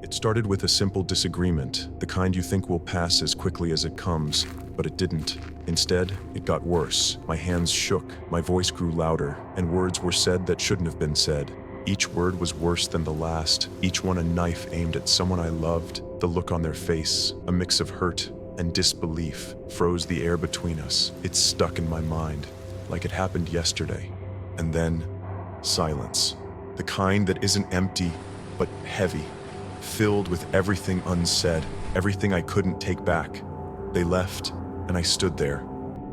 It started with a simple disagreement, the kind you think will pass as quickly as it comes, but it didn't. Instead, it got worse. My hands shook, my voice grew louder, and words were said that shouldn't have been said. Each word was worse than the last, each one a knife aimed at someone I loved. The look on their face, a mix of hurt and disbelief, froze the air between us. It stuck in my mind, like it happened yesterday. And then, silence. The kind that isn't empty, but heavy. Filled with everything unsaid, everything I couldn't take back. They left, and I stood there,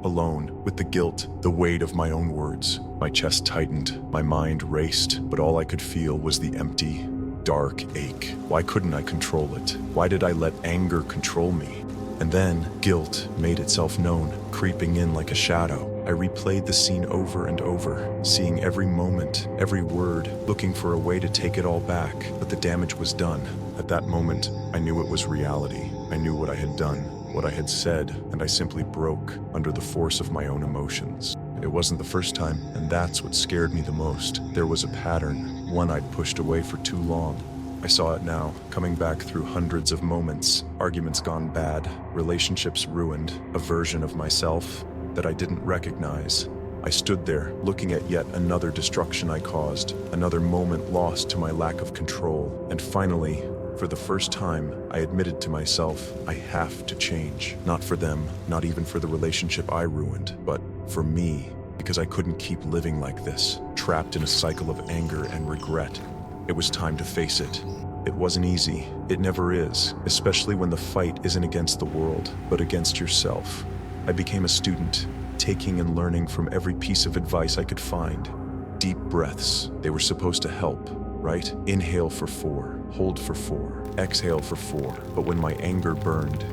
alone, with the guilt, the weight of my own words. My chest tightened, my mind raced, but all I could feel was the empty, dark ache. Why couldn't I control it? Why did I let anger control me? And then, guilt made itself known, creeping in like a shadow. I replayed the scene over and over, seeing every moment, every word, looking for a way to take it all back, but the damage was done. At that moment, I knew it was reality. I knew what I had done, what I had said, and I simply broke under the force of my own emotions. It wasn't the first time, and that's what scared me the most. There was a pattern, one I'd pushed away for too long. I saw it now, coming back through hundreds of moments, arguments gone bad, relationships ruined, a version of myself that I didn't recognize. I stood there, looking at yet another destruction I caused, another moment lost to my lack of control. And finally, for the first time, I admitted to myself, I have to change. Not for them, not even for the relationship I ruined, but for me, because I couldn't keep living like this, trapped in a cycle of anger and regret. It was time to face it. It wasn't easy. It never is, especially when the fight isn't against the world, but against yourself. I became a student, taking and learning from every piece of advice I could find. Deep breaths, they were supposed to help, right? Inhale for 4, hold for 4, exhale for 4. But when my anger burned,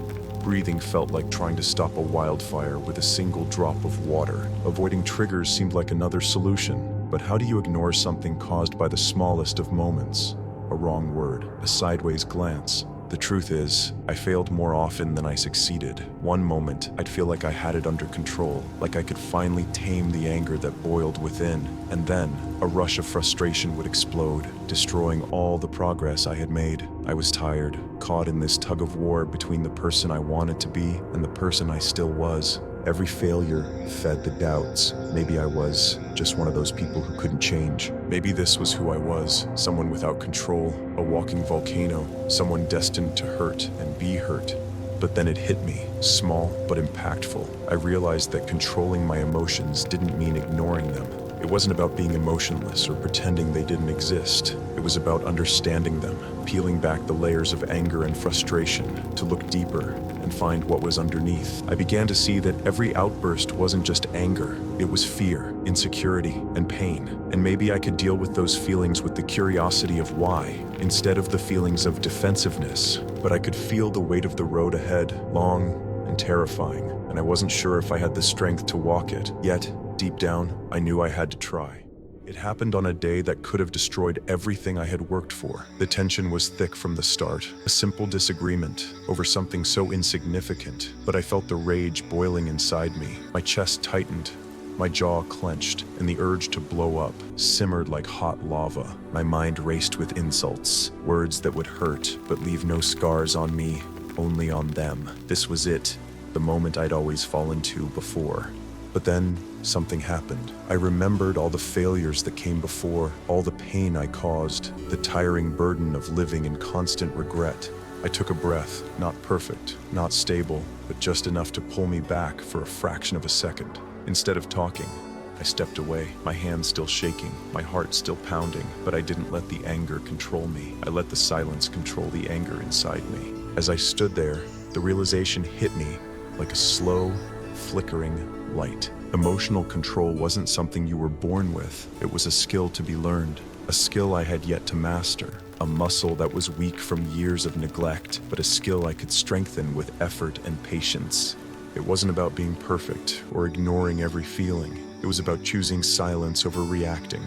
breathing felt like trying to stop a wildfire with a single drop of water. Avoiding triggers seemed like another solution. But how do you ignore something caused by the smallest of moments? A wrong word, a sideways glance. The truth is, I failed more often than I succeeded. One moment, I'd feel like I had it under control, like I could finally tame the anger that boiled within. And then, a rush of frustration would explode, destroying all the progress I had made. I was tired, caught in this tug of war between the person I wanted to be and the person I still was. Every failure fed the doubts. Maybe I was just one of those people who couldn't change. Maybe this was who I was, someone without control, a walking volcano, someone destined to hurt and be hurt. But then it hit me, small but impactful. I realized that controlling my emotions didn't mean ignoring them. It wasn't about being emotionless or pretending they didn't exist. It was about understanding them, peeling back the layers of anger and frustration to look deeper and find what was underneath. I began to see that every outburst wasn't just anger. It was fear, insecurity, and pain. And maybe I could deal with those feelings with the curiosity of why, instead of the feelings of defensiveness. But I could feel the weight of the road ahead, long and terrifying, and I wasn't sure if I had the strength to walk it. Yet, deep down, I knew I had to try. It happened on a day that could have destroyed everything I had worked for. The tension was thick from the start, a simple disagreement over something so insignificant, but I felt the rage boiling inside me. My chest tightened, my jaw clenched, and the urge to blow up simmered like hot lava. My mind raced with insults, words that would hurt but leave no scars on me, only on them. This was it, the moment I'd always fallen to before. But then, something happened. I remembered all the failures that came before, all the pain I caused, the tiring burden of living in constant regret. I took a breath, not perfect, not stable, but just enough to pull me back for a fraction of a second. Instead of talking, I stepped away, my hands still shaking, my heart still pounding, but I didn't let the anger control me. I let the silence control the anger inside me. As I stood there, the realization hit me like a slow, flickering light. Emotional control wasn't something you were born with. It was a skill to be learned, a skill I had yet to master, a muscle that was weak from years of neglect, but a skill I could strengthen with effort and patience. It wasn't about being perfect or ignoring every feeling. It was about choosing silence over reacting,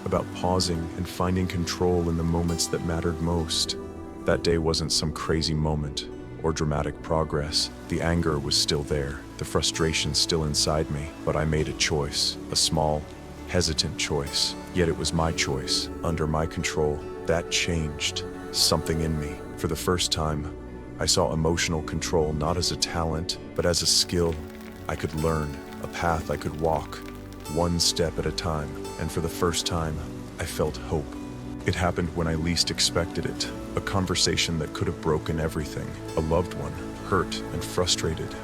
about pausing and finding control in the moments that mattered most. That day wasn't some crazy moment or dramatic progress. The anger was still there, the frustration still inside me, but I made a choice, a small, hesitant choice. Yet it was my choice, under my control. That changed something in me. For the first time, I saw emotional control not as a talent, but as a skill I could learn, a path I could walk, one step at a time. And for the first time, I felt hope. It happened when I least expected it. A conversation that could have broken everything. A loved one, hurt and frustrated,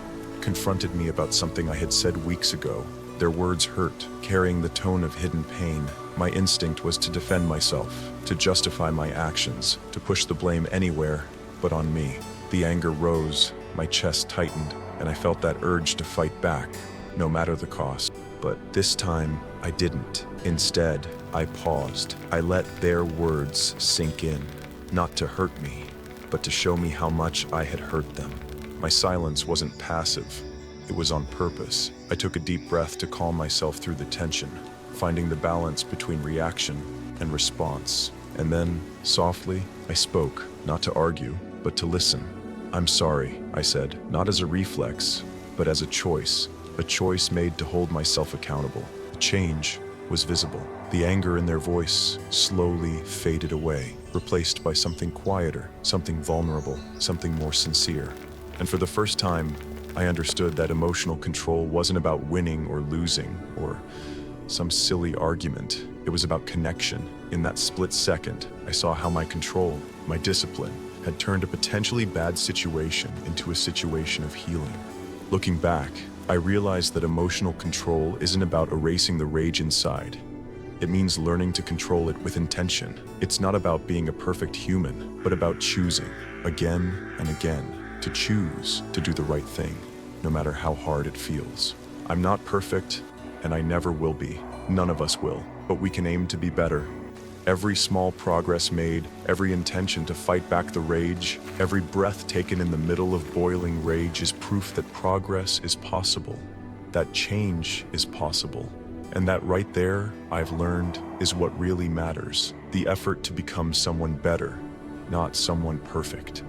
confronted me about something I had said weeks ago. Their words hurt, carrying the tone of hidden pain. My instinct was to defend myself, to justify my actions, to push the blame anywhere but on me. The anger rose, my chest tightened, and I felt that urge to fight back, no matter the cost. But this time, I didn't. Instead, I paused. I let their words sink in, not to hurt me, but to show me how much I had hurt them. My silence wasn't passive. It was on purpose. I took a deep breath to calm myself through the tension, finding the balance between reaction and response. And then, softly, I spoke, not to argue, but to listen. "I'm sorry," I said, not as a reflex, but as a choice made to hold myself accountable. The change was visible. The anger in their voice slowly faded away, replaced by something quieter, something vulnerable, something more sincere. And for the first time, I understood that emotional control wasn't about winning or losing, or some silly argument. It was about connection. In that split second, I saw how my control, my discipline, had turned a potentially bad situation into a situation of healing. Looking back, I realized that emotional control isn't about erasing the rage inside. It means learning to control it with intention. It's not about being a perfect human, but about choosing, again and again, to choose to do the right thing, no matter how hard it feels. I'm not perfect, and I never will be. None of us will, but we can aim to be better. Every small progress made, every intention to fight back the rage, every breath taken in the middle of boiling rage is proof that progress is possible, that change is possible. And that right there, I've learned, is what really matters. The effort to become someone better, not someone perfect.